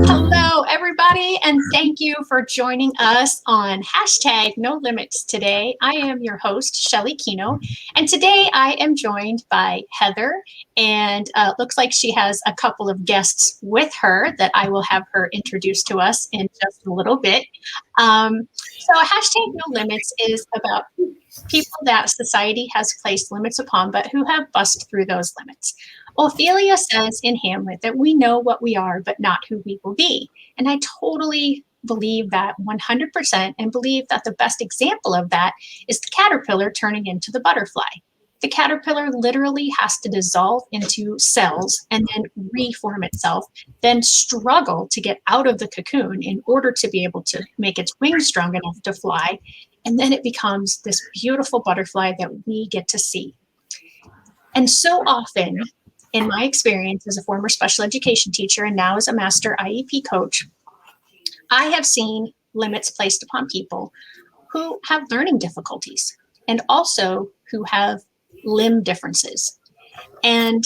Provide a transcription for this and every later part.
Hello, everybody, and thank you for joining us on hashtag No Limits today. I am your host, Shelly Kino, and today I am joined by Heather, and looks like she has a couple of guests with her that I will have her introduce to us in just a little bit. So, hashtag No Limits is about people that society has placed limits upon, but who have bust through those limits. Ophelia says in Hamlet that we know what we are, but not who we will be. And I totally believe that 100% and believe that the best example of that is the caterpillar turning into the butterfly. The caterpillar literally has to dissolve into cells and then reform itself, then struggle to get out of the cocoon in order to be able to make its wings strong enough to fly. And then it becomes this beautiful butterfly that we get to see. And so often, in my experience as a former special education teacher and now as a master IEP coach, I have seen limits placed upon people who have learning difficulties and also who have limb differences. And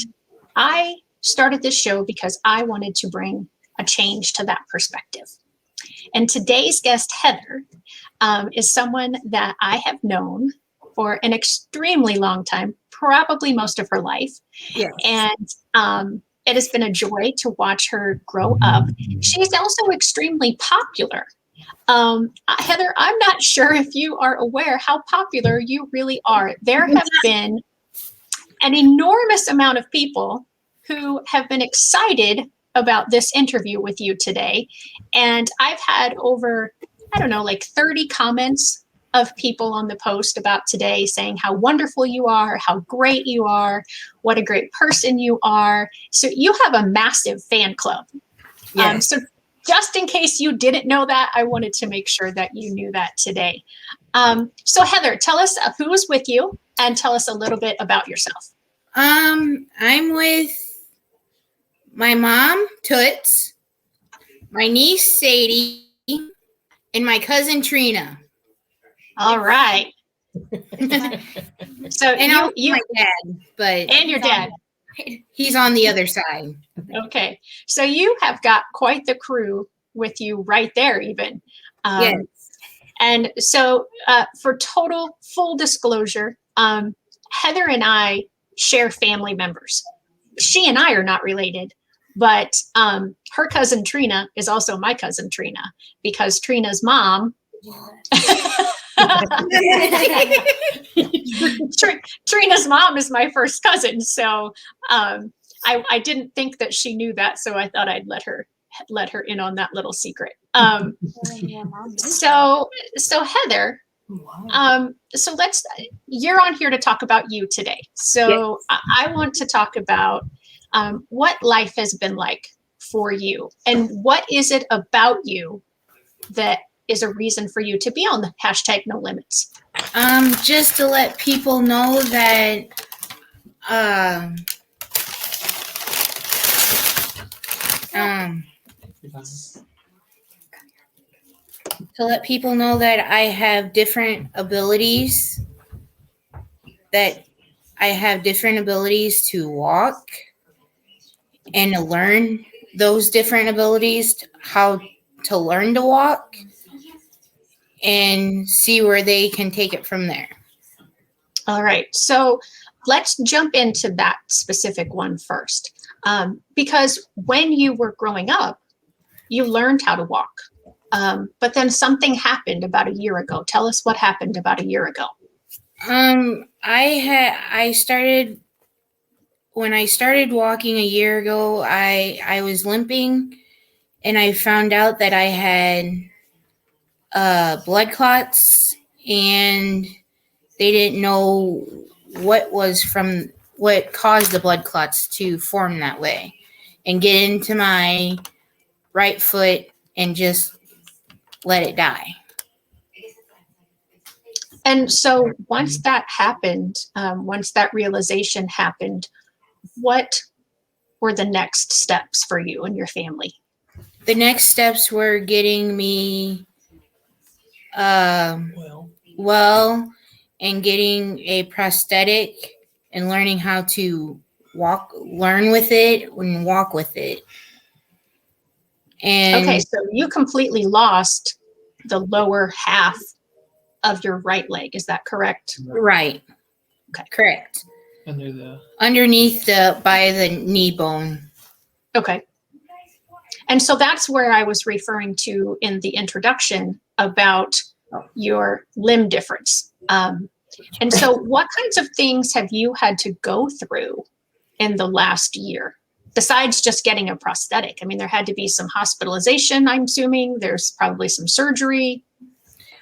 I started this show because I wanted to bring a change to that perspective. And today's guest, Heather, is someone that I have known for an extremely long time, probably most of her life. Yes. And it has been a joy to watch her grow up. She's also extremely popular. Heather, I'm not sure if you are aware how popular you really are. There have been an enormous amount of people who have been excited about this interview with you today. And I've had over, I don't know, like 30 comments of people on the post about today saying how wonderful you are, how great you are, what a great person you are. So you have a massive fan club. Yes. So just in case you didn't know that, I wanted to make sure that you knew that today. So Heather, tell us who is with you and tell us a little bit about yourself. I'm with my mom, Toots, my niece, Sadie, and my cousin, Trina. All right. So and you, my dad, but and your dad. He's on the other side. Okay. So you have got quite the crew with you right there, even. Yes. And so for total full disclosure, Heather and I share family members. She and I are not related, but her cousin Trina is also my cousin Trina because Trina's mom. Trina's mom is my first cousin, so I didn't think that she knew that, so I thought I'd let her in on that little secret. So Heather, so you're on here to talk about you today. So yes. I want to talk about what life has been like for you and what is it about you that is a reason for you to be on the hashtag No Limits. Just to let people know that I have different abilities, that I have different abilities to walk and to learn those different abilities, how to learn to walk and see where they can take it from there. All right. So let's jump into that specific one first. Because when you were growing up, you learned how to walk. But then something happened about a year ago. Tell us what happened about a year ago. When I started walking a year ago, I was limping, and I found out that I had blood clots, and they didn't know what caused the blood clots to form that way and get into my right foot and just let it die. And so once that happened, once that realization happened, what were the next steps for you and your family? The next steps were getting me well and getting a prosthetic and learning how to learn with it and walk with it. And Okay, so you completely lost the lower half of your right leg. Is that correct? right. Okay. Correct. Underneath by the knee bone. Okay. And so that's where I was referring to in the introduction about your limb difference. And so what kinds of things have you had to go through in the last year besides just getting a prosthetic? I mean, there had to be some hospitalization, I'm assuming. There's probably some surgery.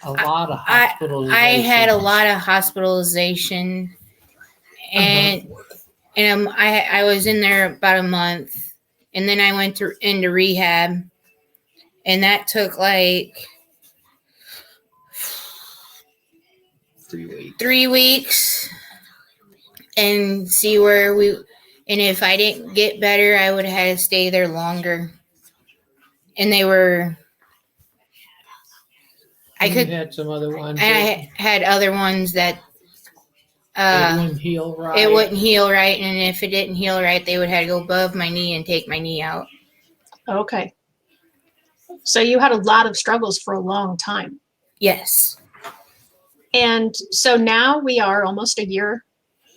a lot of I hospitalization. had a lot of hospitalization, and I was in there about a month, and then I went into rehab, and that took like 3 weeks. 3 weeks, and see where we. And if I didn't get better, I would have had to stay there longer. And they were. I You could. had some other ones. I had other ones that. It wouldn't heal right. It wouldn't heal right, and if it didn't heal right, they would have to go above my knee and take my knee out. Okay. So you had a lot of struggles for a long time. Yes. And so now we are almost a year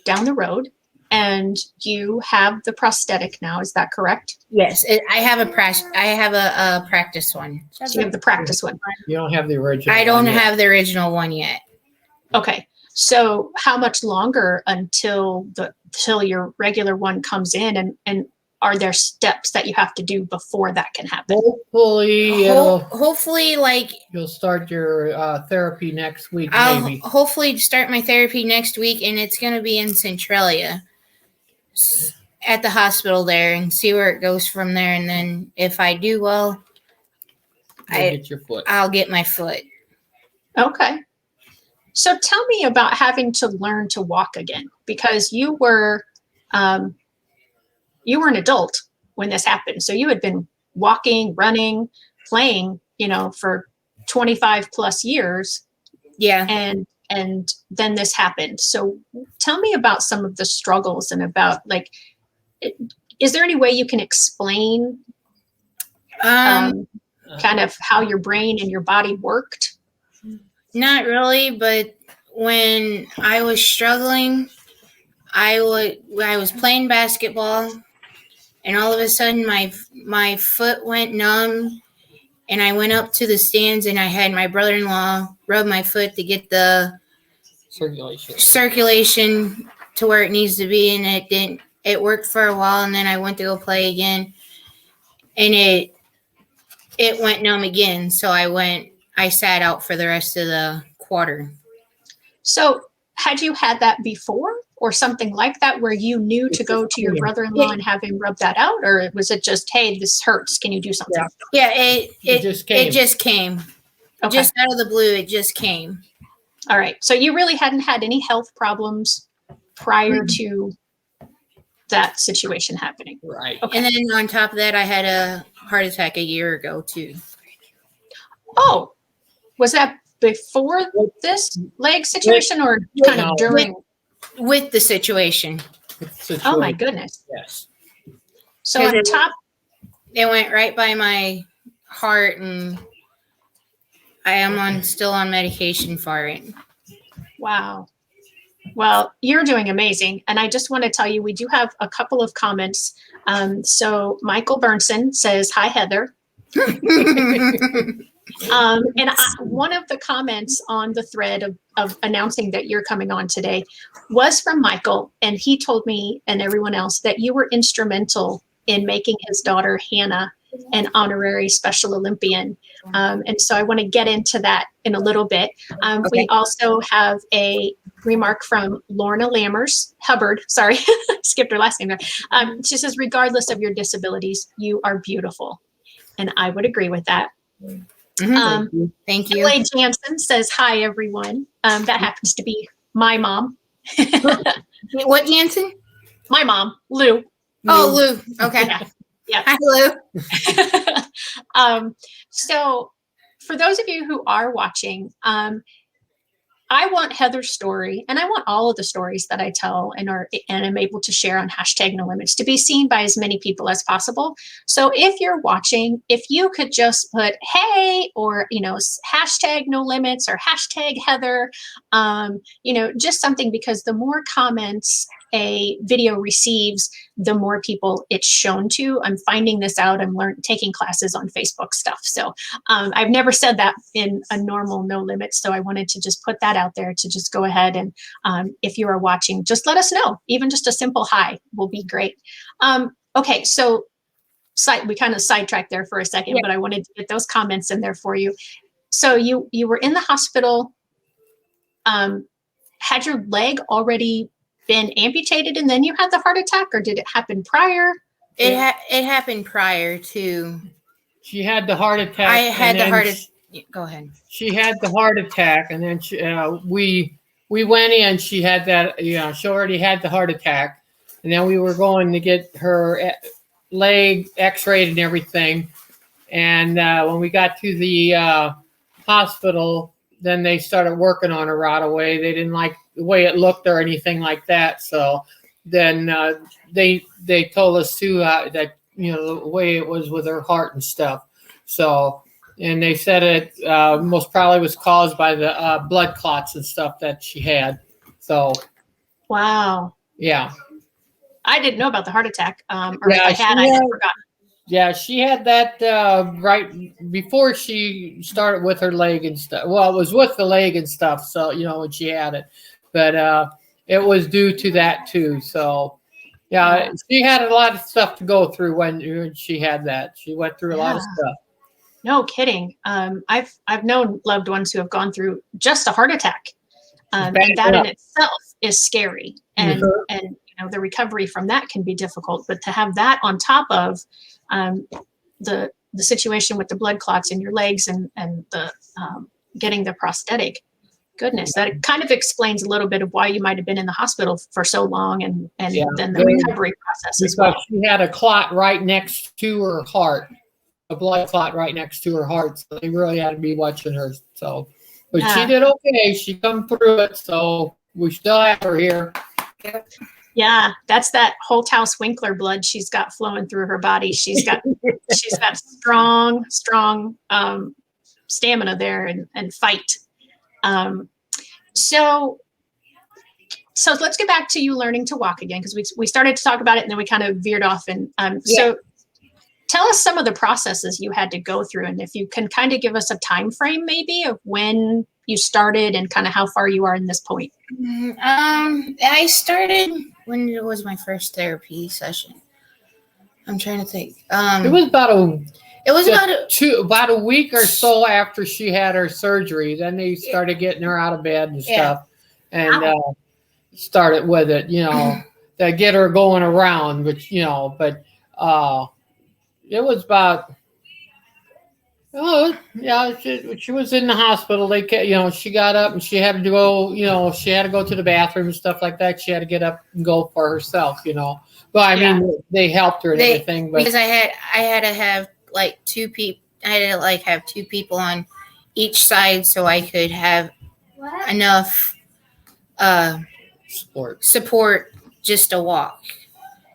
down the road, and you have the prosthetic now. Is that correct? Yes. I have a practice one. So you have the practice one. You don't have the original. I don't one yet. have the original one yet. Okay. So how much longer until your regular one comes in, and are there steps that you have to do before that can happen? Hopefully, Hopefully, like you'll start your therapy next week. I'll Maybe. hopefully start my therapy next week, and it's going to be in Centralia at the hospital there, and see where it goes from there. And then if I do well, You'll get your foot. I'll get my foot. Okay. So tell me about having to learn to walk again, because you were an adult when this happened. So you had been walking, running, playing, for 25 plus years. Yeah. And then this happened. So tell me about some of the struggles and about, like, is there any way you can explain kind of how your brain and your body worked? Not really, but when I was struggling, I was playing basketball, and all of a sudden my foot went numb, and I went up to the stands, and I had my brother-in-law rub my foot to get the circulation to where it needs to be, and it didn't. It worked for a while, and then I went to go play again, and it went numb again. So I sat out for the rest of the quarter. So had you had that before or something like that, where you knew to go to your brother-in-law and have him rub that out? Or was it just, hey, this hurts, can you do something? Yeah, it just came. Okay. Just out of the blue, it just came. All right. So you really hadn't had any health problems prior to that situation happening. Right. Okay. And then on top of that, I had a heart attack a year ago too. Oh, was that before this leg situation or kind of during? With the situation. Oh my goodness. Yes. So on top, it went right by my heart, and I am still on medication for it. wow. Well, you're doing amazing. And I just want to tell you, we do have a couple of comments. So Michael Burnson says, hi, Heather. One of the comments on the thread of announcing that you're coming on today was from Michael. And he told me and everyone else that you were instrumental in making his daughter, Hannah, an honorary Special Olympian. And so I want to get into that in a little bit. Okay. We also have a remark from Lorna Hubbard, sorry, skipped her last name there. She says, regardless of your disabilities, you are beautiful. And I would agree with that. Mm-hmm. Thank you. Elaine Jansen says, hi, everyone. That happens to be my mom. What Jansen? My mom, Lou. Oh, Lou. Okay. Yeah. Hi, Lou. So for those of you who are watching, I I want Heather's story, and I want all of the stories that I tell and am able to share on hashtag No Limits to be seen by as many people as possible. So if you're watching, if you could just put hey, or hashtag No Limits or hashtag Heather, just something, because the more comments a video receives, the more people it's shown to. I'm finding this out. I'm taking classes on Facebook stuff. So I've never said that in a normal No Limits. So I wanted to just put that out there to just go ahead and if you are watching, just let us know. Even just a simple hi will be great. Okay, so we kind of sidetracked there for a second, but I wanted to get those comments in there for you. So you were in the hospital. Had your leg already been amputated and then you had the heart attack, or did it happen prior? It happened prior to. She had the heart attack. I had the heart attack. Go ahead. She had the heart attack, and then we went in. She had that. She already had the heart attack, and then we were going to get her leg X-rayed and everything. And when we got to the hospital, then they started working on her right away. They didn't like the way it looked or anything like that. So then they told us too that the way it was with her heart and stuff. So, and they said it most probably was caused by the blood clots and stuff that she had. So, wow. Yeah. I didn't know about the heart attack. Or if I had, I had forgotten. Yeah, she had that right before she started with her leg and stuff. Well, it was with the leg and stuff. So, when she had it, but it was due to that too. So, yeah, she had a lot of stuff to go through when she had that. She went through a lot of stuff. No kidding. I've known loved ones who have gone through just a heart attack, and that in itself is scary. And the recovery from that can be difficult. But to have that on top of the situation with the blood clots in your legs and the getting the prosthetic, goodness, that kind of explains a little bit of why you might have been in the hospital for so long, and then the recovery process as well. She had a clot right next to her heart, a blood clot right next to her heart. So they really had to be watching her. So, but she did okay. She come through it. So we still have her here. Yeah, that's that Holthouse Winkler blood she's got flowing through her body. She's got strong stamina there and fight. So let's get back to you learning to walk again, because we started to talk about it and then we kind of veered off. And so tell us some of the processes you had to go through, and if you can kind of give us a time frame maybe of when you started and kind of how far you are in this point. I started when it was my first therapy session. I'm trying to think. It was about a week or Yeah. so after she had her surgery. Then they started getting her out of bed and stuff, and started with it, to get her going around. But it was about. Oh yeah, she was in the hospital. They, she got up and she had to go. She had to go to the bathroom and stuff like that. She had to get up and go for herself. But I mean, they helped her and everything. But because I had to have like two people. I had to have two people on each side so I could have enough support just to walk.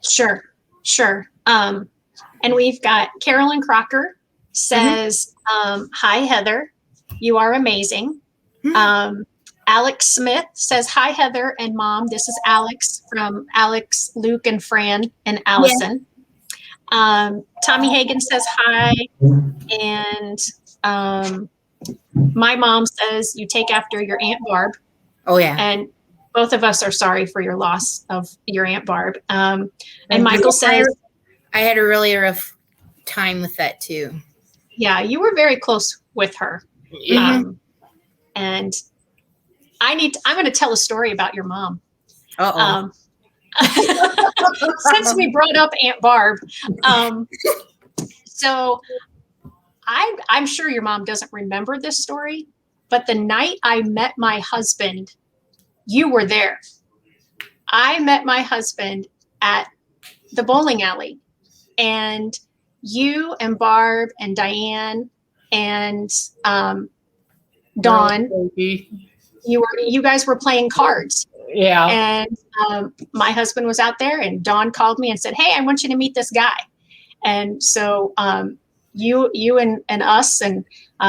Sure. And we've got Carolyn Crocker says, hi, Heather, you are amazing. Alex Smith says, hi, Heather and Mom. This is Alex from Alex, Luke, and Fran, and Allison. Tommy Hagan says, hi. And my mom says, you take after your Aunt Barb. Oh, yeah. And both of us are sorry for your loss of your Aunt Barb. And Michael says, I had a really rough time with that too. Yeah, you were very close with her. And I'm going to tell a story about your mom. Since we brought up Aunt Barb. So I'm sure your mom doesn't remember this story, but the night I met my husband, you were there. I met my husband at the bowling alley, and you and Barb and Diane and Dawn you guys were playing cards. Yeah. And my husband was out there, and Dawn called me and said, "Hey, I want you to meet this guy." And so you and us and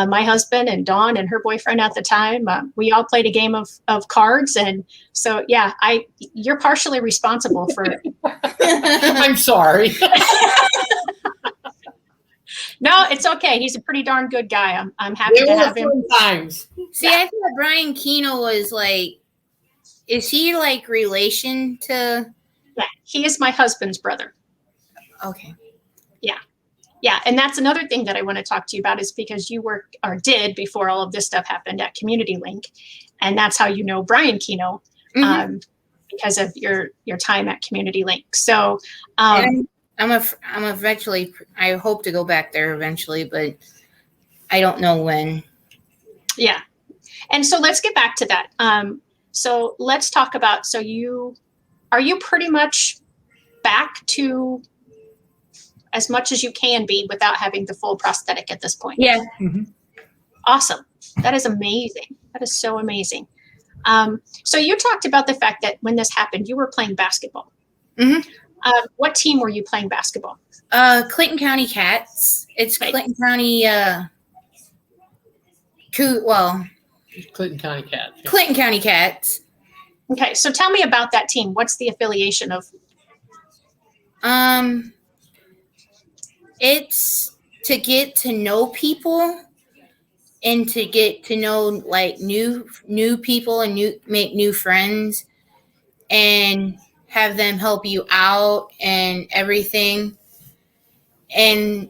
my husband and Dawn and her boyfriend at the time, we all played a game of cards. And so, yeah, you're partially responsible for it. I'm sorry. No, it's okay. He's a pretty darn good guy. I'm happy There to were have him. fun times. See, I thought Brian Keno was like, is he like relation to? Yeah, he is my husband's brother. Okay. Yeah, and that's another thing that I want to talk to you about, is because you work, or did before all of this stuff happened, at Community Link, and that's how you know Brian Keno, because of your time at Community Link. So I'm eventually. I hope to go back there eventually, but I don't know when. yeah, and so let's get back to that. So let's talk about. So are you pretty much back to as much as you can be without having the full prosthetic at this point? Yeah. Mhm. Awesome. That is amazing. That is so amazing. So you talked about the fact that when this happened, you were playing basketball. Mhm. What team were you playing basketball? Clinton County Cats. It's Right. Clinton County. Clinton County Cats. Yeah. Clinton County Cats. Okay, so tell me about that team. What's the affiliation of? It's to get to know people and to get to know like new people and make new friends and have them help you out and everything. And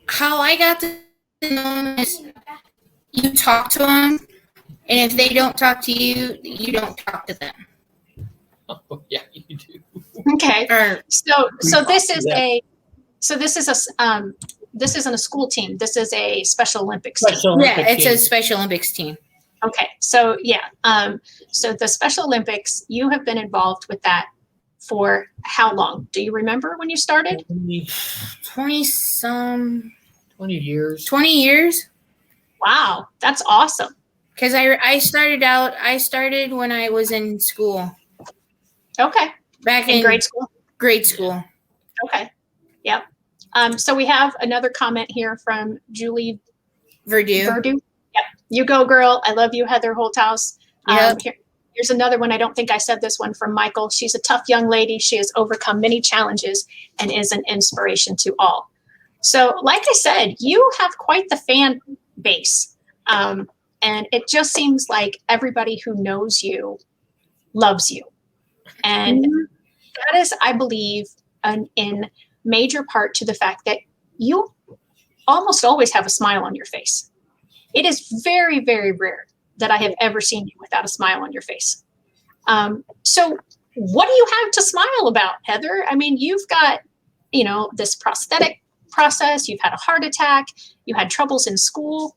how I got to know them is you talk to them, and if they don't talk to you, you don't talk to them. Oh, yeah, you do. Okay, Or so this is Yeah. this isn't a school team. This is a Special Olympics team. Special Olympic yeah, it's a team. Special Olympics team. Okay, so yeah, so the Special Olympics, you have been involved with that for how long? Do you remember when you started? 20 years. 20 years. Wow, that's awesome. Because I started when I was in school, Okay, back in grade school. grade school. Okay, yep. So we have another comment here from Julie Verdue. Verdu. Yep, you go, girl. I love you, Heather Holthouse. Yep. Here's another one. I don't think I said this one, from Michael. She's a tough young lady. She has overcome many challenges and is an inspiration to all. So, like I said, you have quite the fan base. And it just seems like everybody who knows you loves you. And that is, I believe, in major part to the fact that you almost always have a smile on your face. It is very, very rare that I have ever seen you without a smile on your face. So what do you have to smile about, Heather? I mean, you've got, this prosthetic process. You've had a heart attack. You had troubles in school.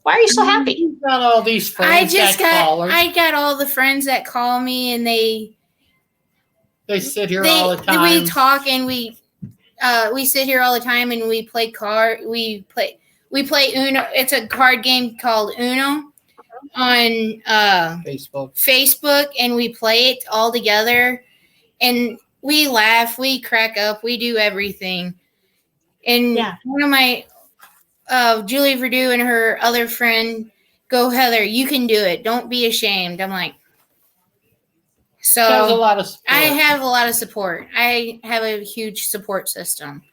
Why are you so happy? You've got all these friends I got all the friends that call me, and they sit here all the time. we talk, and we sit here all the time, and we play we play Uno. It's a card game called Uno on Facebook, and we play it all together, and we laugh, we crack up, we do everything. And one of my Julie Verdue and her other friend go, Heather, you can do it. Don't be ashamed. I'm like, so There's a lot of support. I have a lot of support. I have a huge support system.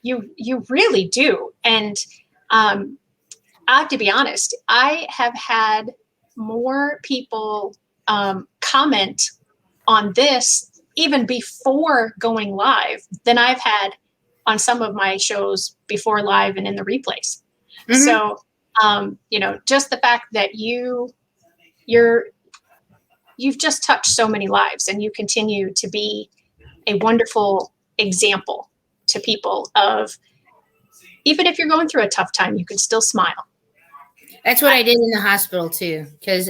You really do. And I have to be honest, I have had more people comment on this even before going live than I've had on some of my shows before live and in the replays. Mm-hmm. So, just the fact that you've just touched so many lives, and you continue to be a wonderful example to people of, even if you're going through a tough time, you can still smile. That's what I did in the hospital too. Because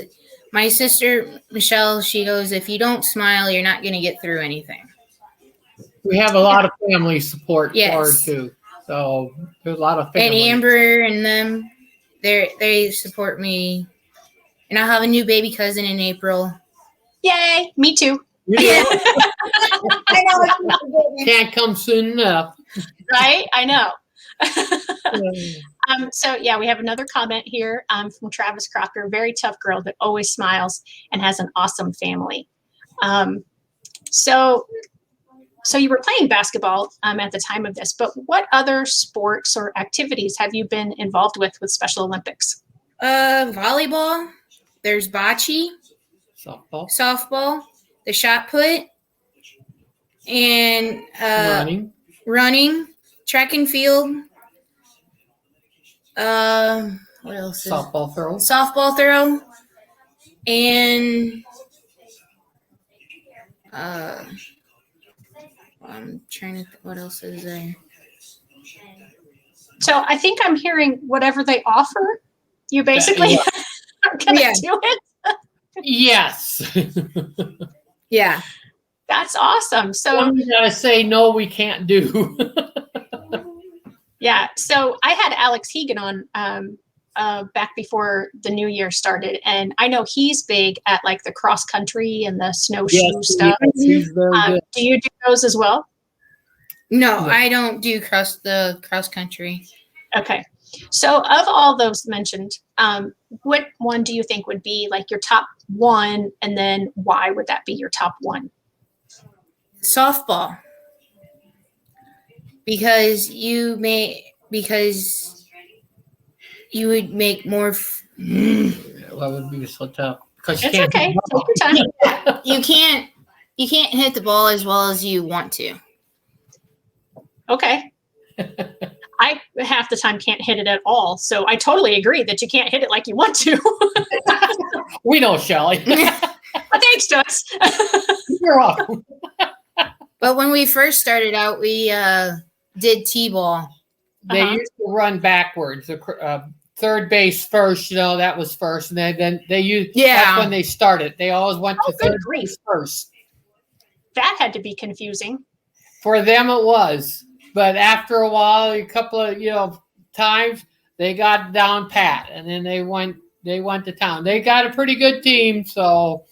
my sister, Michelle, she goes, if you don't smile, you're not going to get through anything. We have a lot of family support Yes. for her too. So there's a lot of family. And Amber and them, They support me, and I'll have a new baby cousin in April. Yay! Me too. You Yeah. know, I know. can't come soon enough. Right? I know. So yeah, we have another comment here from Travis Crocker. Very tough girl that always smiles and has an awesome family. So you were playing basketball at the time of this, but what other sports or activities have you been involved with Special Olympics? Volleyball. There's bocce, softball, the shot put, and running, track and field. What else? Softball throw. Softball throw, and I'm trying to. What else is there? So I think I'm hearing whatever they offer. You basically are going to do it. Yes. Yeah. That's awesome. So you gotta say no, we can't do. yeah. So I had Alex Hegan on back before the new year started, and I know he's big at like the cross country and the snowshoe stuff. He's very good. Do you do those as well? No, I don't do cross country. Okay. So of all those mentioned, what one do you think would be like your top one, and then why would that be your top one? Softball. Because you would make more. What would be so tough? Because It's okay. Take your time. You can't hit the ball as well as you want to. Okay. I half the time can't hit it at all. So I totally agree that you can't hit it like you want to. We know, Shelly. But thanks, Toots. You're welcome. But when we first started out, we did T-ball. They used to run backwards. The third base first, that was first. And then they used, that's when they started. They always went to third base first. That had to be confusing. For them, it was. But after a while, a couple of, times, they got down pat. And then they went to town. They got a pretty good team, so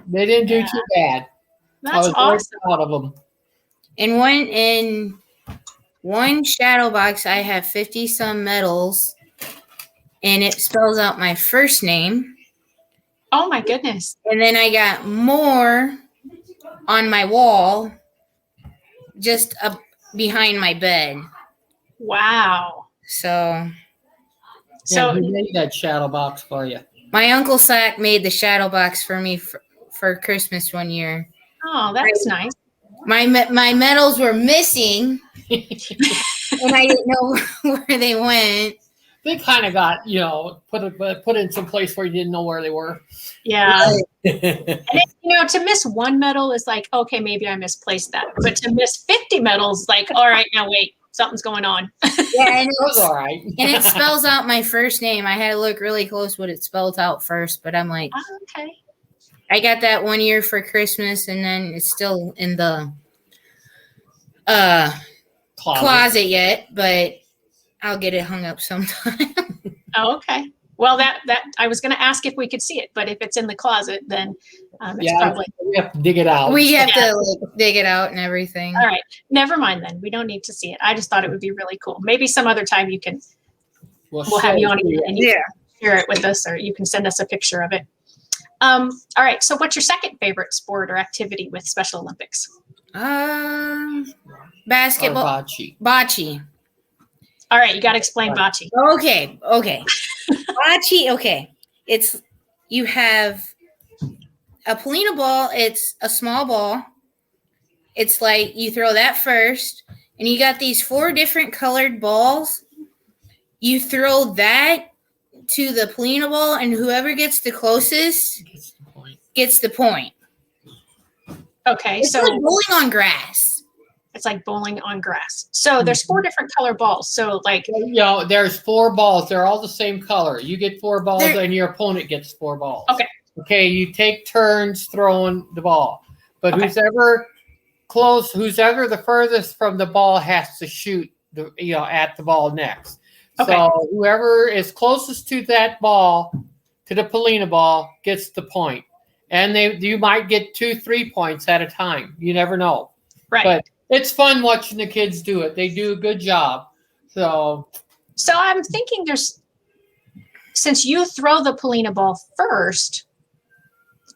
they didn't do too bad. That's awesome. Very proud of them. In one shadow box, I have 50-some medals, and it spells out my first name. Oh, my goodness. And then I got more on my wall, just up behind my bed. Wow. So who made that shadow box for you? My Uncle Sack made the shadow box for me for Christmas one year. Oh, that's nice. My medals were missing, and I didn't know where they went. They kind of got, put in some place where you didn't know where they were. Yeah. And to miss one medal is like, okay, maybe I misplaced that. But to miss 50 medals, like, all right, now wait, something's going on. Yeah, and it was all right. And it spells out my first name. I had to look really close what it spelled out first, but I'm like, oh, okay. I got that one year for Christmas, and then it's still in the closet yet, but I'll get it hung up sometime. Oh, okay. Well, that I was going to ask if we could see it, but if it's in the closet, then it's probably. We have to dig it out. We have to dig it out and everything. All right. Never mind then. We don't need to see it. I just thought it would be really cool. Maybe some other time you can. We'll have you on again and you can share it with us, or you can send us a picture of it. All right. So, what's your second favorite sport or activity with Special Olympics? Basketball. Or Bocce. All right, you got to explain bocce. Okay. Bocce. Okay, you have a Polina ball. It's a small ball. It's like you throw that first, and you got these 4 different colored balls. You throw that to the Polina ball, and whoever gets the closest gets the point. Okay, it's like bowling on grass. It's like bowling on grass. So there's 4 different color balls. So like, there's 4 balls. They're all the same color. You get 4 balls, and your opponent gets 4 balls. Okay. You take turns throwing the ball, but who's ever the furthest from the ball has to shoot at the ball next. Okay. So whoever is closest to that ball, to the Polina ball, gets the point. And you might get 2-3 points at a time. You never know. Right. But it's fun watching the kids do it. They do a good job. So I'm thinking since you throw the Polina ball first,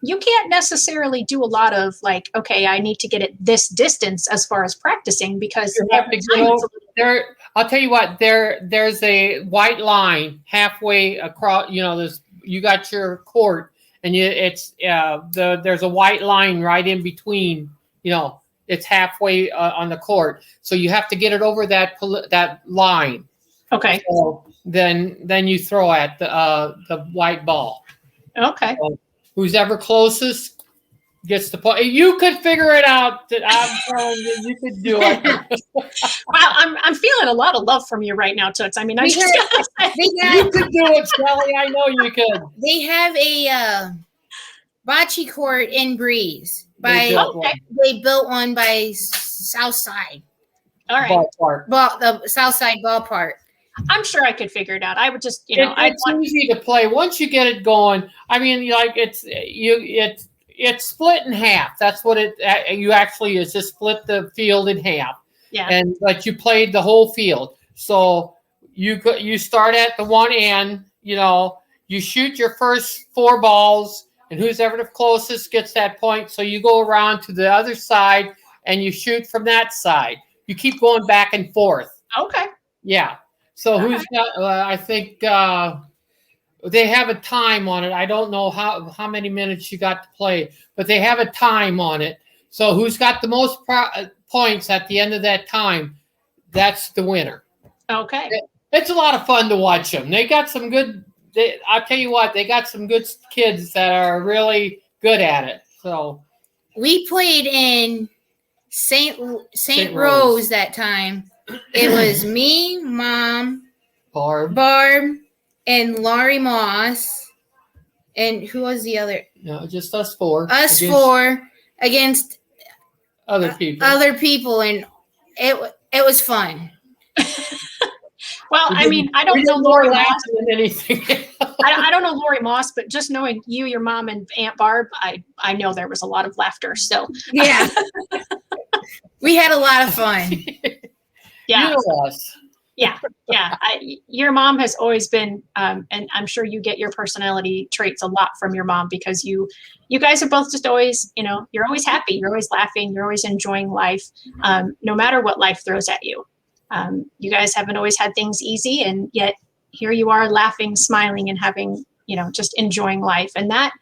you can't necessarily do a lot of like, okay, I need to get it this distance as far as practicing, because you have every to time go it's a little there. I'll tell you what. There's a white line halfway across. You got your court, and there's a white line right in between. It's halfway on the court, so you have to get it over that line. Okay. So then you throw at the white ball. Okay. So who's ever closest gets the point. You could figure it out. I'm telling you, you could do it. Wow, I'm feeling a lot of love from you right now, Toots. I mean, I just gotta say, You could do it, Shelly. I know you could. They have a bocce court in Breeze. They built one. They built one by Southside. all right. Ballpark. The Southside Ballpark. I'm sure I could figure it out. I would just, It's easy to play once you get it going. I mean, like it's split in half. That's what you actually is, just split the field in half. Yeah. But you played the whole field. So you start at the one end. You shoot your first 4 balls, and who's ever the closest gets that point. So you go around to the other side and you shoot from that side. You keep going back and forth. Okay. Yeah. So who's got? I think they have a time on it. I don't know how many minutes you got to play, but they have a time on it. So who's got the most points at the end of that time? That's the winner. Okay. It's a lot of fun to watch them. They got some good. I'll tell you what, they got some good kids that are really good at it. So we played in Saint Rose. Rose that time. It was me, Mom, Barb, and Laurie Moss, and who was the other? no, just us 4. Us 4 against other people. And it was fun. Well, I mean, I don't know more Lori Moss. than anything. I don't know Lori Moss, but just knowing you, your mom, and Aunt Barb, I know there was a lot of laughter. So yeah, we had a lot of fun. Yeah. You know us. Yeah. Your mom has always been, and I'm sure you get your personality traits a lot from your mom, because you guys are both just always, you're always happy. You're always laughing. You're always enjoying life, no matter what life throws at you. You guys haven't always had things easy, and yet here you are laughing, smiling, and having, just enjoying life. And that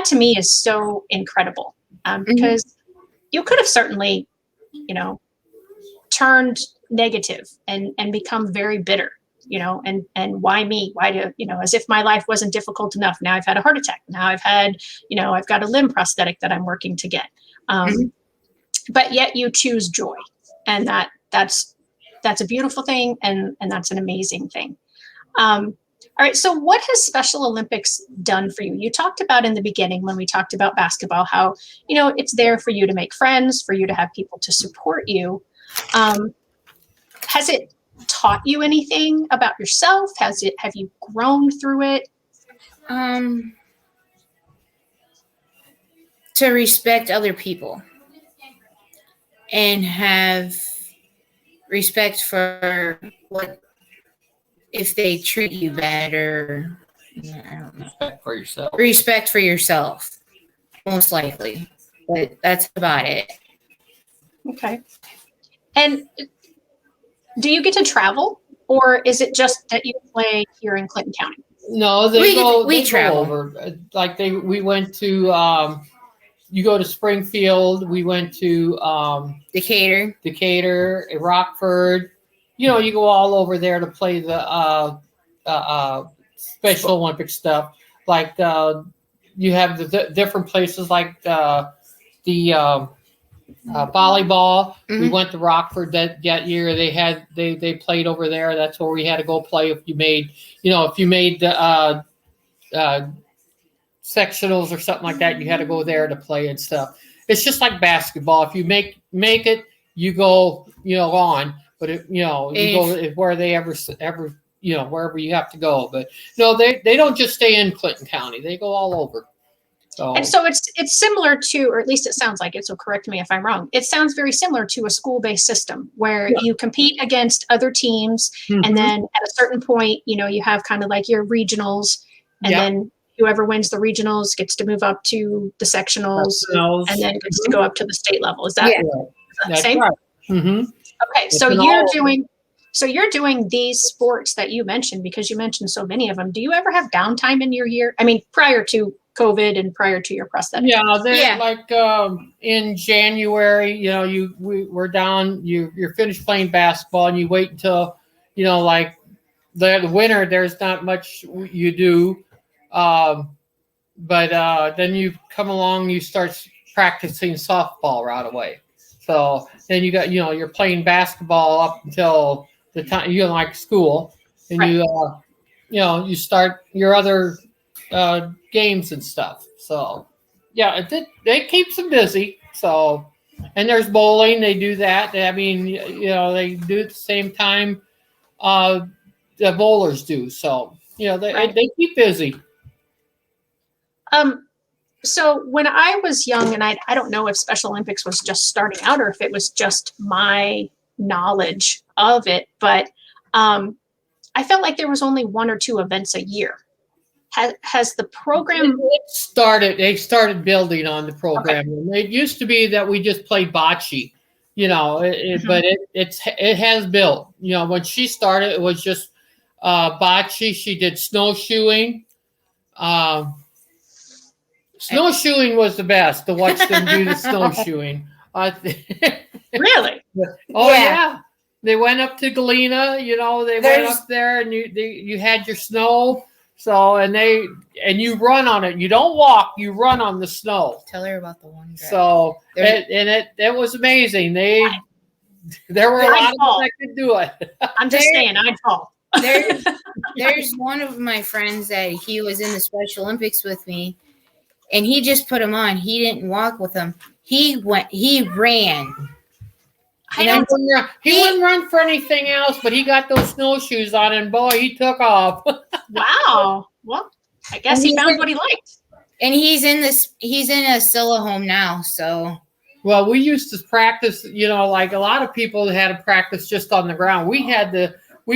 to me is so incredible, because you could have certainly, turned negative and become very bitter, and why me? Why as if my life wasn't difficult enough. Now I've had a heart attack. Now I've had, I've got a limb prosthetic that I'm working to get. But yet you choose joy, and that's a beautiful thing, and that's an amazing thing. All right. So what has Special Olympics done for you? You talked about in the beginning, when we talked about basketball, how, it's there for you to make friends, for you to have people to support you. Has it taught you anything about yourself? Have you grown through it? To respect other people and have respect for what if they treat you better. I don't know. Respect for yourself. Respect for yourself, most likely. But that's about it. Okay. And do you get to travel, or is it just that you play here in Clinton County? No, we travel over. Like we went to. You go to Springfield. We went to Decatur, Rockford. You go all over there to play the Special Olympic stuff. Like you have the different places, like the volleyball. We went to Rockford that year. They played over there. That's where we had to go play. If you made the sectionals or something like that, you had to go there to play and stuff. It's just like basketball. If you make it, you go on. But you go where they ever wherever you have to go. But no, they don't just stay in Clinton County. They go all over. So, And so it's similar to, or at least it sounds like it, so correct me if I'm wrong. It sounds very similar to a school-based system where you compete against other teams, and then at a certain point, you have kind of like your regionals, and then whoever wins the regionals gets to move up to the sectionals, and then gets to go up to the state level. Is that the same? Right. Mm-hmm. Okay, so you're doing these sports that you mentioned because you mentioned so many of them. Do you ever have downtime in your year? I mean, prior to COVID and prior to your prosthetic? Yeah, like in January, we're down. You're finished playing basketball, and you wait until like the winter. There's not much you do, but then you come along, you start practicing softball right away. So then you got you're playing basketball up until the time like school, and you start your other games and stuff. So it keeps them busy. So, and there's bowling. They do that. They do it at the same time the bowlers do. So they keep busy. So when I was young, and I don't know if Special Olympics was just starting out or if it was just my knowledge of it, but I felt like there was only 1 or 2 events a year. Has the program They started building on the program. Okay. It used to be that we just played bocce, but it has built. When she started, it was just bocce. She did snowshoeing. Snowshoeing was the best to watch them do the snowshoeing. Really? Oh yeah. They went up to Galena. They went up there, and you had your snow. So and you run on it. You don't walk. You run on the snow. Tell her about the one guy. So it was amazing. There were a lot of them that could do it. I'm just saying, I'd fall. There's one of my friends that he was in the Special Olympics with me, and he just put him on. He didn't walk with him. He ran. He wouldn't run for anything else, but he got those snowshoes on, and boy, he took off. Wow. Well, I guess he found what he liked. And he's in a Scylla home now. So, well, we used to practice. Like a lot of people had to practice just on the ground. We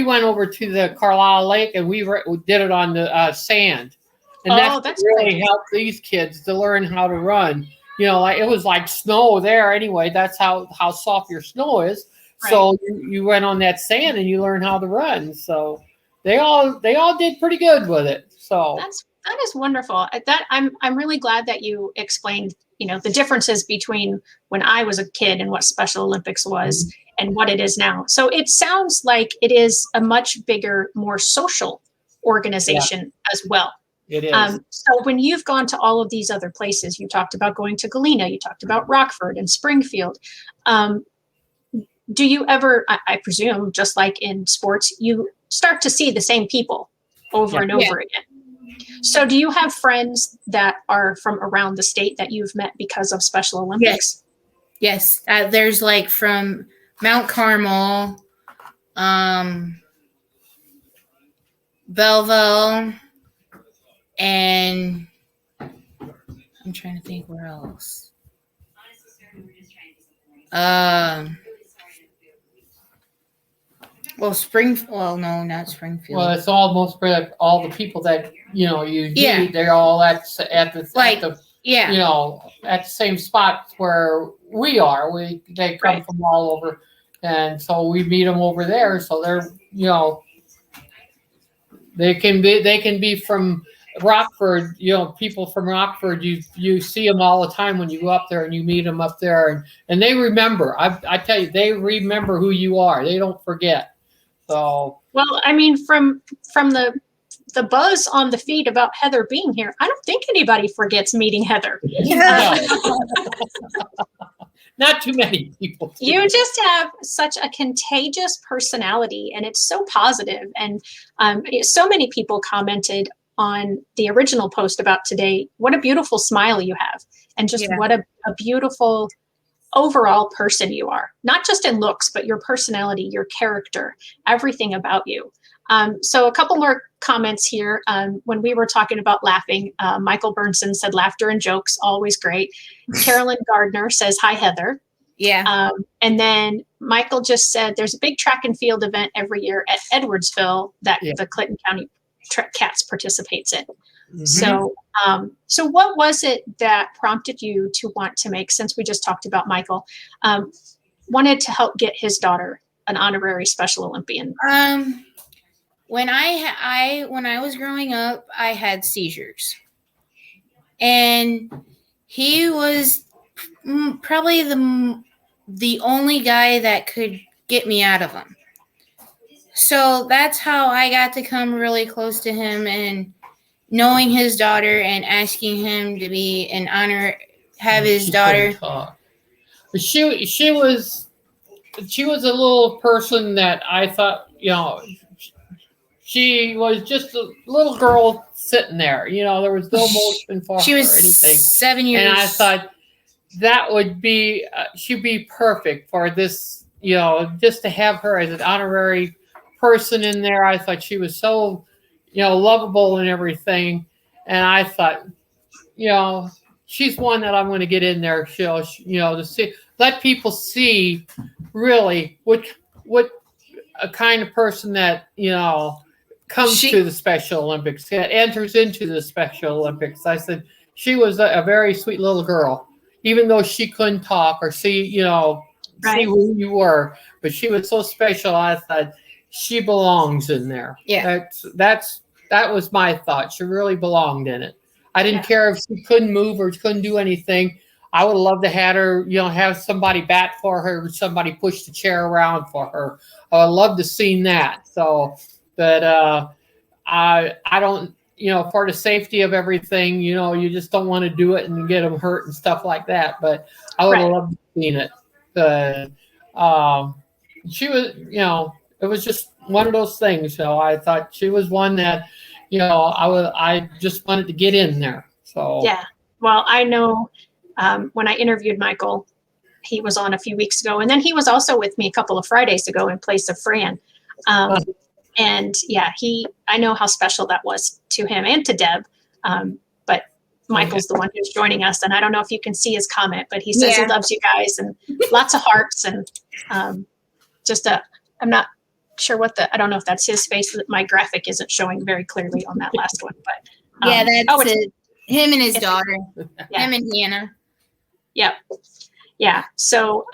went over to the Carlisle Lake, and we did it on the sand, and that's really helped these kids to learn how to run. Like it was like snow there anyway. That's how soft your snow is. Right. So you went on that sand and you learned how to run. So they all did pretty good with it. So that is wonderful. I'm really glad that you explained the differences between when I was a kid and what Special Olympics was and what it is now. So it sounds like it is a much bigger, more social organization as well. It is. So when you've gone to all of these other places, you talked about going to Galena, you talked about Rockford and Springfield. Do you ever, I presume, just like in sports, you start to see the same people over and over again? So do you have friends that are from around the state that you've met because of Special Olympics? Yes. There's like from Mount Carmel, Belleville, and I'm trying to think where else. Well, no, not Springfield. Well, it's almost all the people that you meet. They're all at the same spot where we are. They come from all over, and so we meet them over there. So they're they can be from Rockford, people from Rockford, you see them all the time when you go up there and you meet them up there, and they remember. I tell you, they remember who you are. They don't forget. So well, I mean, from the buzz on the feed about Heather being here, I don't think anybody forgets meeting Heather. Not too many people do. You just have such a contagious personality, and it's so positive. And so many people commented on the original post about today, what a beautiful smile you have, and just what a beautiful overall person you are, not just in looks, but your personality, your character, everything about you. So a couple more comments here. When we were talking about laughing, Michael Burnson said laughter and jokes, always great. Carolyn Gardner says, hi, Heather. Yeah. And then Michael just said there's a big track and field event every year at Edwardsville that the Clinton County Cats participates in. Mhm. So what was it that prompted you to want to make, since we just talked about Michael, wanted to help get his daughter an honorary Special Olympian? When I was growing up, I had seizures, and he was probably the only guy that could get me out of them. So that's how I got to come really close to him, and knowing his daughter and asking him to be an honor, have his daughter. She was a little person that I thought, she was just a little girl sitting there. There was no motion for She her was or anything. 7 years. And I thought that would be, she'd be perfect for this, just to have her as an honorary person in there. I thought she was so, lovable and everything. And I thought, she's one that I'm going to get in there. She'll, to see, let people see really what a kind of person that, comes to the Special Olympics, enters into the Special Olympics. I said, she was a very sweet little girl, even though she couldn't talk or see, see who you were, but she was so special. I thought she belongs in there. Yeah. That was my thought. She really belonged in it. I didn't care if she couldn't move or couldn't do anything. I would have loved to have her, have somebody bat for her, somebody push the chair around for her. I would love to seen that. So, but I don't, for the safety of everything, you just don't want to do it and get them hurt and stuff like that. But I would have loved to seen it. She was, it was just one of those things. So I thought she was one that, I just wanted to get in there. So yeah. Well, I know when I interviewed Michael, he was on a few weeks ago, and then he was also with me a couple of Fridays ago in place of Fran. And yeah, I know how special that was to him and to Deb. But Michael's the one who's joining us, and I don't know if you can see his comment, but he says he loves you guys and lots of hearts, and I'm not sure I don't know if that's his face. My graphic isn't showing very clearly on that last one, but that's it. Him and his daughter, yeah. Him and Hannah. Yep. Yeah. So,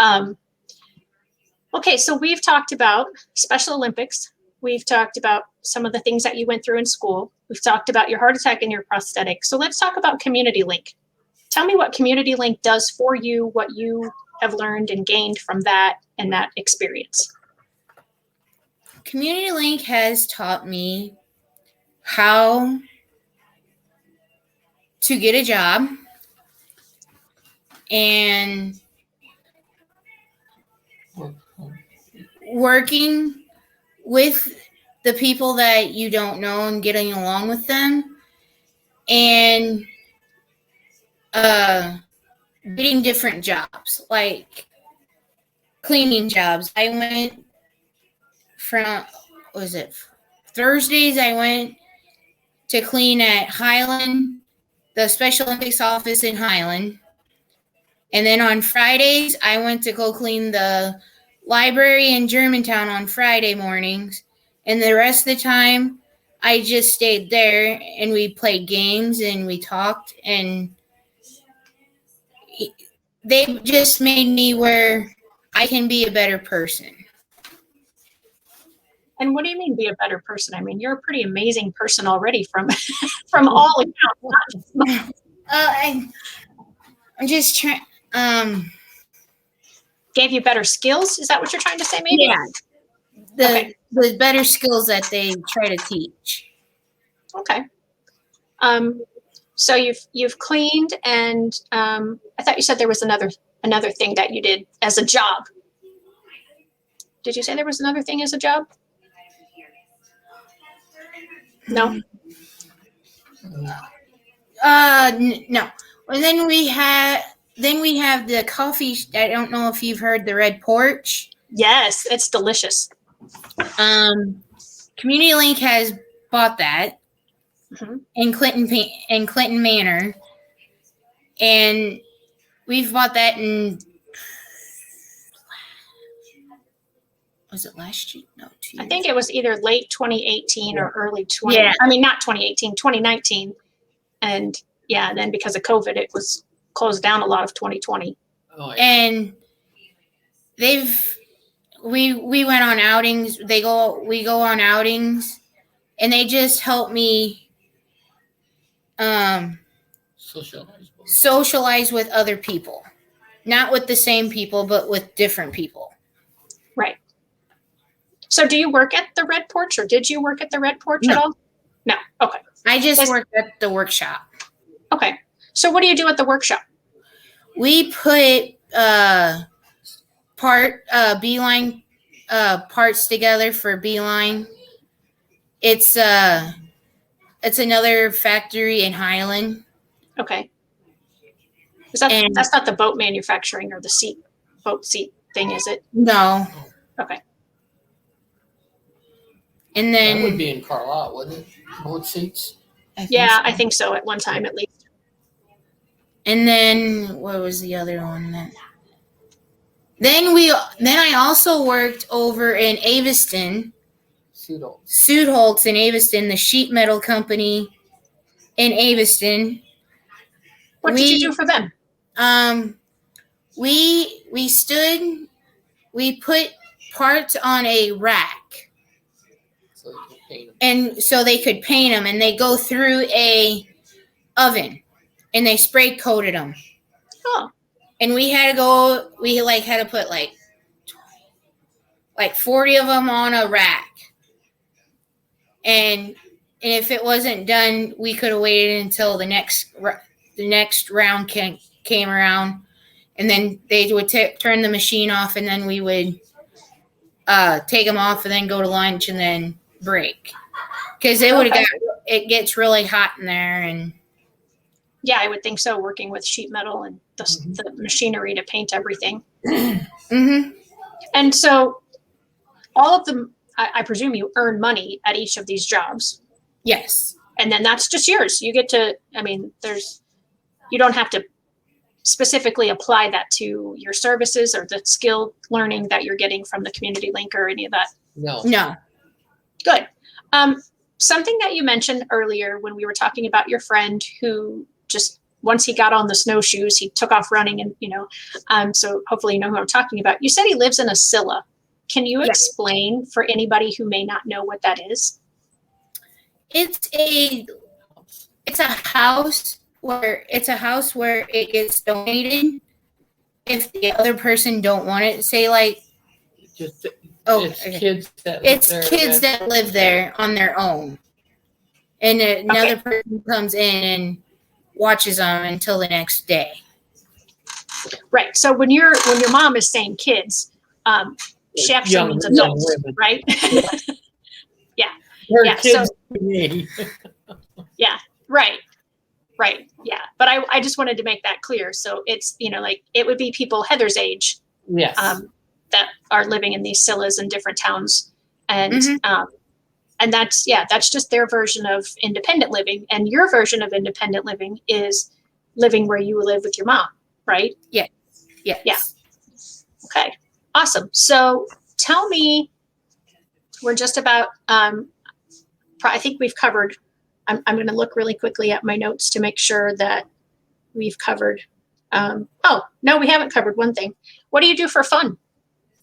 okay. So we've talked about Special Olympics. We've talked about some of the things that you went through in school. We've talked about your heart attack and your prosthetic. So let's talk about Community Link. Tell me what Community Link does for you, what you have learned and gained from that and that experience. Community Link has taught me how to get a job and working with the people that you don't know and getting along with them, and getting different jobs, like cleaning jobs. I went from, Thursdays I went to clean at Highland, the Special Olympics office in Highland. And then on Fridays, I went to go clean the library in Germantown on Friday mornings. And the rest of the time, I just stayed there and we played games and we talked. And they just made me where I can be a better person. And what do you mean be a better person? I mean, you're a pretty amazing person already from from all accounts. I'm just trying. Gave you better skills? Is that what you're trying to say, maybe? Yeah. The better skills that they try to teach. Okay. So you've cleaned, and I thought you said there was another thing that you did as a job. Did you say there was another thing as a job? No. No. And then we had then we have the coffee. I don't know if you've heard the Red Porch. Yes, it's delicious. Community Link has bought that Mhm. in Clinton Manor, and we've bought that in. Was it last year? No, 2 years. I think it was either late 2018 or early 20. Yeah. I mean, not 2018, 2019. And yeah, then because of COVID, it was closed down a lot of 2020. Oh, yeah. And we went on outings. We go on outings, and they just help me socialize with other people, not with the same people, but with different people. Right. So do you work at the Red Porch, or did you work at the Red Porch at No. all? No. Okay. I just worked at the workshop. Okay. So what do you do at the workshop? We put Beeline parts together for Beeline. It's another factory in Highland. Okay. And- That's not the boat manufacturing or the boat seat thing, is it? No. Okay. And That would then be in Carlisle, wouldn't it? Boat seats. Yeah, I think so at one time at least. And then what was the other one then? Then I also worked over in Aveston, Sudholtz in Aveston, the sheet metal company in Aveston. What did you do for them? We put parts on a rack, So you can paint them. and so they could paint them, and they go through a oven, and they spray coated them. Oh, And we had to put like 40 of them on a rack. And if it wasn't done, we could have waited until the next round came around, and then they would turn the machine off, and then we would take them off, and then go to lunch, and then break, because it gets really hot in there. And yeah, I would think so. Working with sheet metal and the machinery to paint everything. mm-hmm. And so, all of them, I presume you earn money at each of these jobs, Yes. and then that's just yours. You get to. I mean, you don't have to specifically apply that to your services or the skill learning that you're getting from the Community Link or any of that. No. Good. Something that you mentioned earlier when we were talking about your friend who just once he got on the snowshoes, he took off running, and so hopefully you know who I'm talking about. You said he lives in a Scylla. Can you explain for anybody who may not know what that is? It's a house where it gets donated if the other person don't want it. Say like, Just it's kids that that live there on their own, and another person comes in and watches them until the next day. Right. So when your mom is saying kids, she actually means adults, women. right? They're Yeah, kids to me. Yeah. Right. Yeah. But I just wanted to make that clear. So it's, like it would be people Heather's age Yes. that are living in these Scyllas in different towns. And, Mhm. and that's just their version of independent living. And your version of independent living is living where you live with your mom, right? Yes. Yeah. Okay. Awesome. So tell me, we're just about, I think we've covered, I'm going to look really quickly at my notes to make sure that we've covered. Oh, no, we haven't covered one thing. What do you do for fun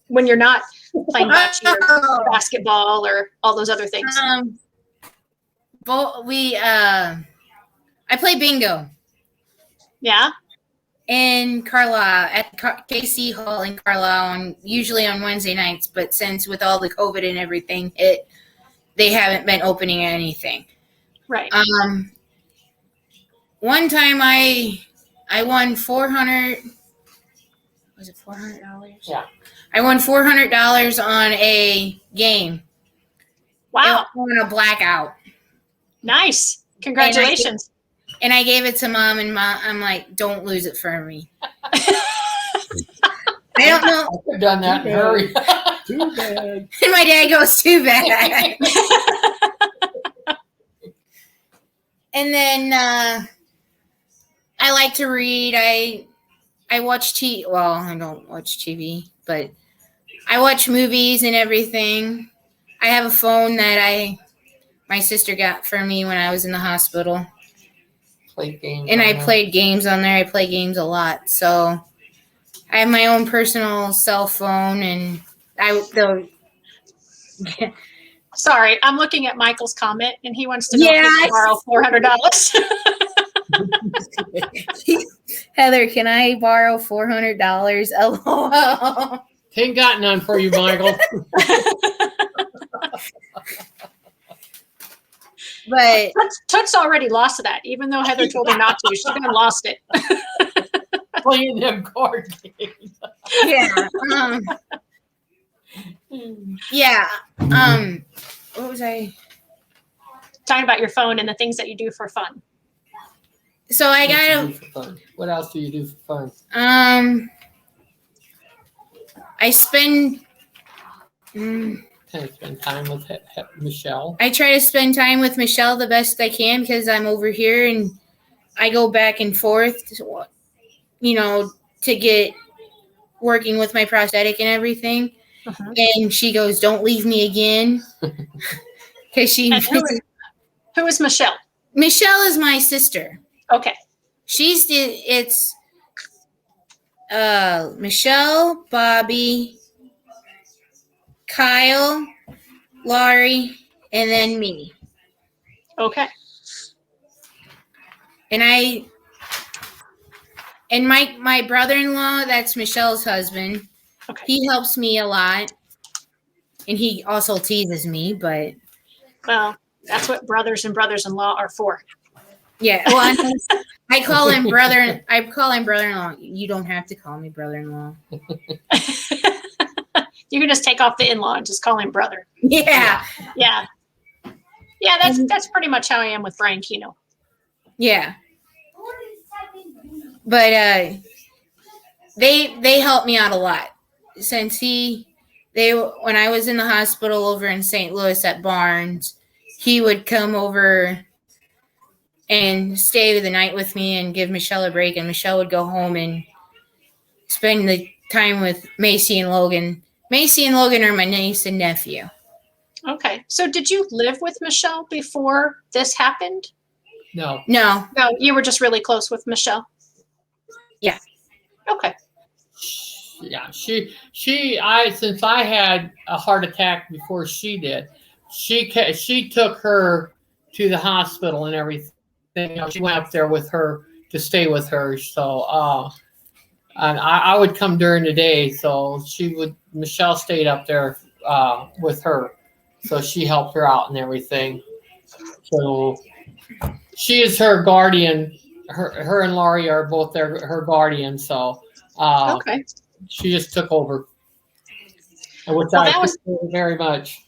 when you're not playing bocce or basketball or all those other things? I play bingo Yeah. in Carlisle at KC Hall in Carlisle, usually on Wednesday nights. But since with all the COVID and everything, they haven't been opening anything. Right. One time I won $400. Was it $400? Yeah. I won $400 on a game. Wow. On a blackout. Nice. Congratulations. And I gave it to Mom, and I'm like, don't lose it for me. I don't know. I've done that in a hurry. Too bad. And my dad goes, too bad. And then I like to read. I watch TV. Well, I don't watch TV, but I watch movies and everything. I have a phone that my sister got for me when I was in the hospital. Played games. And on I there. played games on there. I play games a lot. So I have my own personal cell phone, and Sorry, I'm looking at Michael's comment, and he wants to know Yeah, if he can borrow $400. Heather, can I borrow $400? LOL. Ain't got none for you, Michael. But Toots already lost that, even though Heather told her not to. She done lost it. Playing them card games. yeah, yeah. What was I? Talking about your phone and the things that you do for fun. So I What do you got do for fun? What else do you do for fun? I spend. Kind of spend time with Michelle. I try to spend time with Michelle the best I can because I'm over here and I go back and forth, to get working with my prosthetic and everything. Uh-huh. And she goes, "Don't leave me again," because And who is Michelle? Michelle is my sister. Okay. It's Michelle, Bobby, Kyle, Laurie, and then me. Okay. And my brother-in-law, that's Michelle's husband. Okay. He helps me a lot. And he also teases me, but Well, that's what brothers and brothers-in-law are for. yeah. Well, I call him brother. I call him brother-in-law. You don't have to call me brother-in-law. You can just take off the in-law and just call him brother. Yeah. Yeah. Yeah, that's pretty much how I am with Brian Kino. Yeah. But they helped me out a lot since when I was in the hospital over in St. Louis at Barnes, he would come over and stay the night with me and give Michelle a break, and Michelle would go home and spend the time with Macy and Logan. Macy and Logan are my niece and nephew. Okay. So did you live with Michelle before this happened? No. No. No, you were just really close with Michelle? Yeah. Okay. Yeah, since I had a heart attack before she did, she took her to the hospital and everything. She went up there with her to stay with her. So, and I would come during the day. So Michelle stayed up there with her. So she helped her out and everything. So she is her guardian. Her and Laurie are both her guardians. So, Okay. she just took over, which Well, I that was- appreciate very much.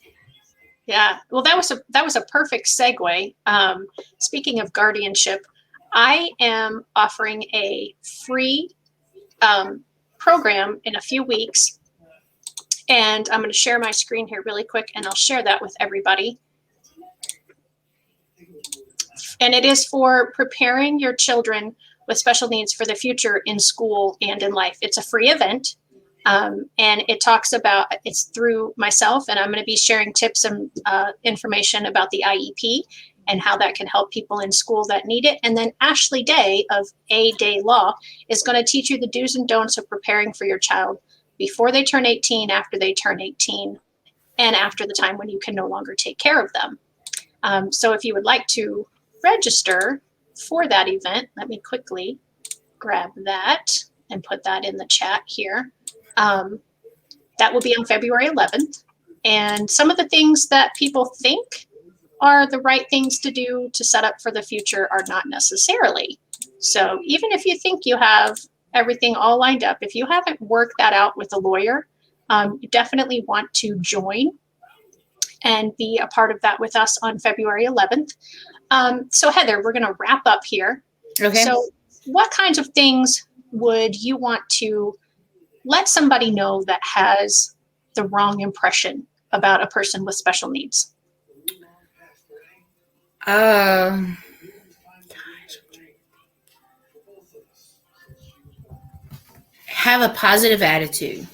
Yeah. Well, that was a perfect segue. Speaking of guardianship, I am offering a free program in a few weeks. And I'm going to share my screen here really quick, and I'll share that with everybody. And it is for preparing your children with special needs for the future in school and in life. It's a free event. And it talks about, it's through myself, and I'm going to be sharing tips and information about the IEP and how that can help people in school that need it. And then Ashley Day of A Day Law is going to teach you the do's and don'ts of preparing for your child before they turn 18, after they turn 18, and after the time when you can no longer take care of them. So if you would like to register for that event, let me quickly grab that and put that in the chat here. That will be on February 11th. And some of the things that people think are the right things to do to set up for the future are not necessarily. So even if you think you have everything all lined up, if you haven't worked that out with a lawyer, you definitely want to join and be a part of that with us on February 11th. So Heather, we're going to wrap up here. Okay. So what kinds of things would you want to let somebody know that has the wrong impression about a person with special needs? Have a positive attitude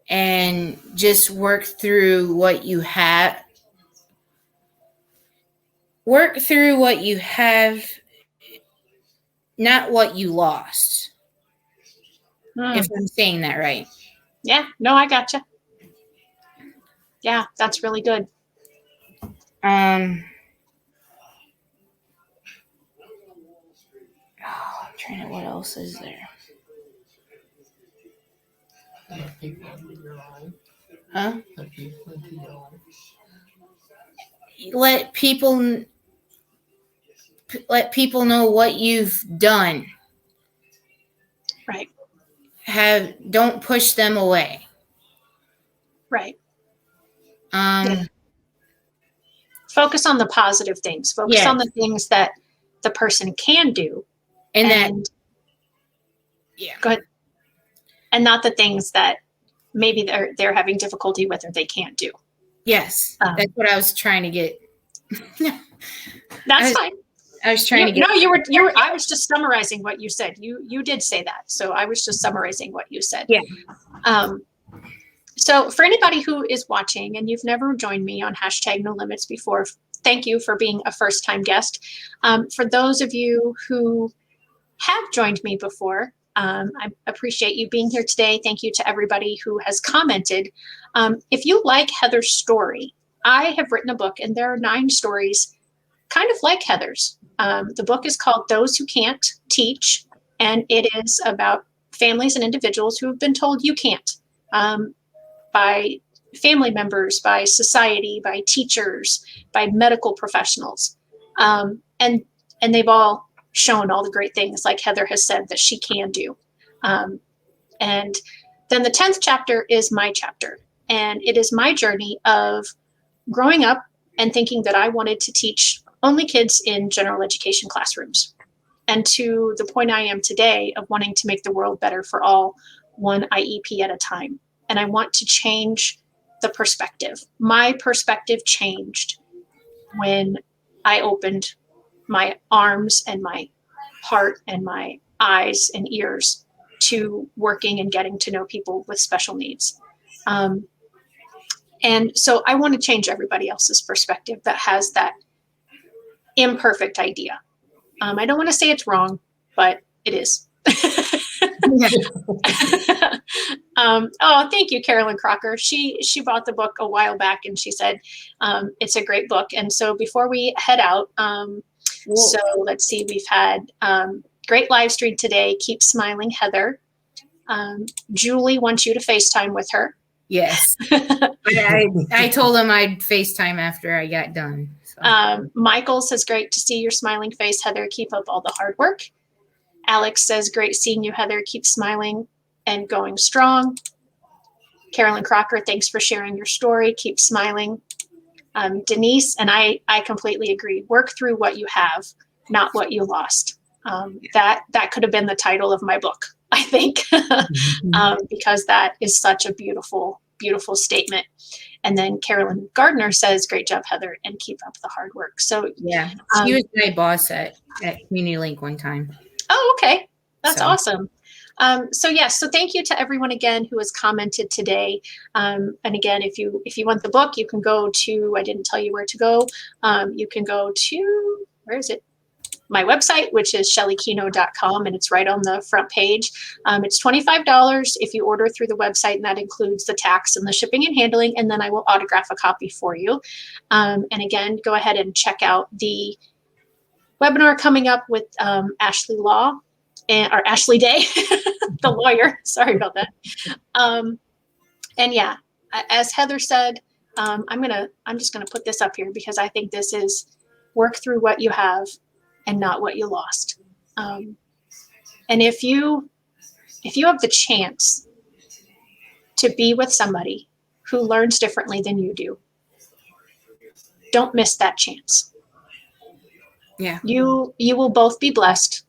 and just work through what you have. Work through what you have, not what you lost. If I'm saying that right. Yeah, no, I gotcha. Yeah, that's really good. I'm trying to, what else is there? Huh? Let people know what you've done. Right. Don't push them away. Right. Yeah. Focus on the positive things. Focus on the things that the person can do. And go ahead. And not the things that maybe they're having difficulty with or they can't do. Yes. That's what I was trying to get. That's fine. I was trying to get. No, you were. I was just summarizing what you said. You did say that, so I was just summarizing what you said. Yeah. So for anybody who is watching and you've never joined me on #NoLimits before, thank you for being a first-time guest. For those of you who have joined me before, I appreciate you being here today. Thank you to everybody who has commented. If you like Heather's story, I have written a book, and there are 9 stories kind of like Heather's. The book is called Those Who Can't Teach, and it is about families and individuals who have been told you can't, by family members, by society, by teachers, by medical professionals. And they've all shown all the great things, like Heather has said, that she can do. And then the 10th chapter is my chapter, and it is my journey of growing up and thinking that I wanted to teach only kids in general education classrooms, and to the point I am today of wanting to make the world better for all, one IEP at a time. And I want to change the perspective. My perspective changed when I opened my arms and my heart and my eyes and ears to working and getting to know people with special needs. And so I want to change everybody else's perspective that has that imperfect idea. I don't want to say it's wrong, but it is. Oh, thank you, Carolyn Crocker. She bought the book a while back, and she said it's a great book. And so before we head out, so let's see, we've had great live stream today. Keep smiling, Heather. Julie wants you to FaceTime with her. Yes. I told him I'd FaceTime after I got done. So. Michael says, great to see your smiling face, Heather. Keep up all the hard work. Alex says, great seeing you, Heather. Keep smiling and going strong. Carolyn Crocker, thanks for sharing your story. Keep smiling. Denise, and I completely agree. Work through what you have, not what you lost. That could have been the title of my book, I think, because that is such a beautiful, beautiful statement. And then Carolyn Gardner says, great job, Heather, and keep up the hard work. So yeah, she was my boss at Community Link one time. Oh, okay. That's awesome. So thank you to everyone again who has commented today. And again, if you want the book, you can go to, I didn't tell you where to go. You can go to, where is it? My website, which is shelleykino.com, and it's right on the front page. It's $25 if you order through the website, and that includes the tax and the shipping and handling, and then I will autograph a copy for you. And again, go ahead and check out the webinar coming up with Ashley Law, or Ashley Day, the lawyer. Sorry about that. And yeah, as Heather said, I'm just gonna put this up here because I think this is work through what you have and not what you lost. And if you have the chance to be with somebody who learns differently than you do. Don't miss that chance. Yeah. You will both be blessed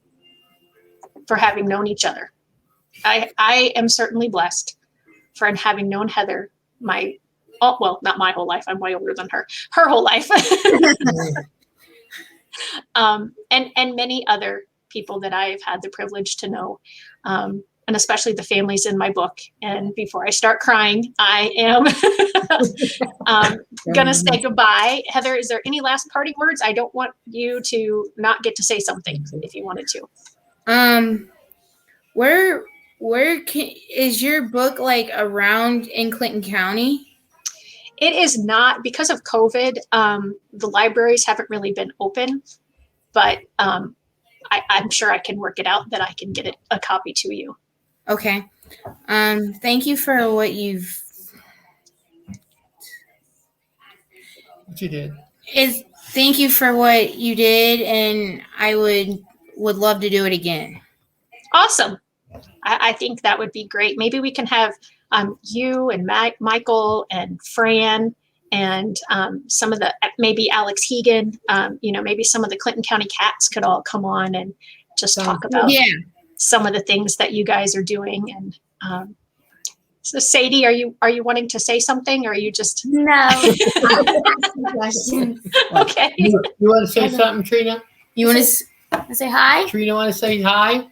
for having known each other. I am certainly blessed for having known Heather not my whole life. I'm way older than her whole life. And many other people that I've had the privilege to know, and especially the families in my book. And before I start crying, I am going to say goodbye. Heather, is there any last parting words? I don't want you to not get to say something if you wanted to. Where is your book like around in Clinton County? It is not, because of COVID. The libraries haven't really been open, but I'm sure I can work it out that I can get a copy to you. Okay. Thank you for what you did. Thank you for what you did, and I would love to do it again. Awesome. I think that would be great. Maybe we can have you and Michael and Fran and some of the, maybe Alex Hegan, maybe some of the Clinton County Cats could all come on and just talk about some of the things that you guys are doing. And so Sadie, are you wanting to say something, or are you just No? okay? You want to say something, Trina? You want to Say hi? Trina want to say hi?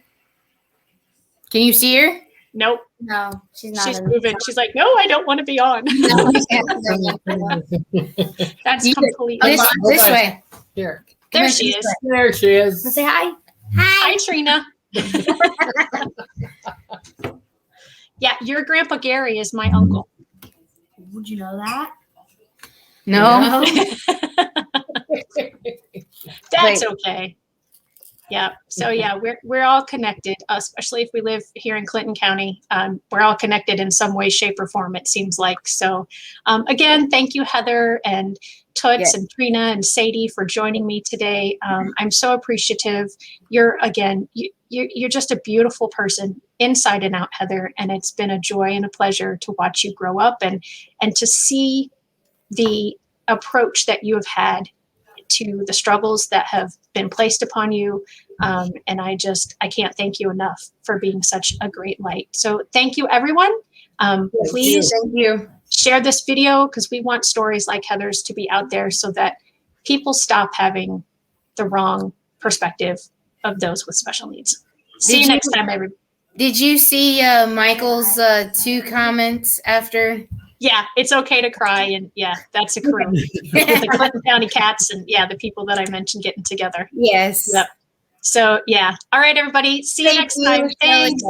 Can you see her? Nope. No, she's not. She's moving. She's like, no, I don't want to be on. That's complete. This way. Here. There she is. There she is. Say hi. Hi, Trina. Yeah, your Grandpa Gary is my uncle. Would you know that? No. That's okay. Yeah. So yeah, we're all connected, especially if we live here in Clinton County. We're all connected in some way, shape, or form, it seems like. So again, thank you, Heather and Toots and Trina and Sadie, for joining me today. I'm so appreciative. You're just a beautiful person inside and out, Heather, and it's been a joy and a pleasure to watch you grow up and to see the approach that you have had to the struggles that have been placed upon you. And I can't thank you enough for being such a great light. So thank you, everyone. Please share this video, because we want stories like Heather's to be out there so that people stop having the wrong perspective of those with special needs. See you next time, everybody. Did you see Michael's 2 comments after? Yeah, it's okay to cry, and yeah, that's a crew. The Clinton County Cats and the people that I mentioned getting together. Yes. Yep. So yeah. All right, everybody. See you next time. Thanks.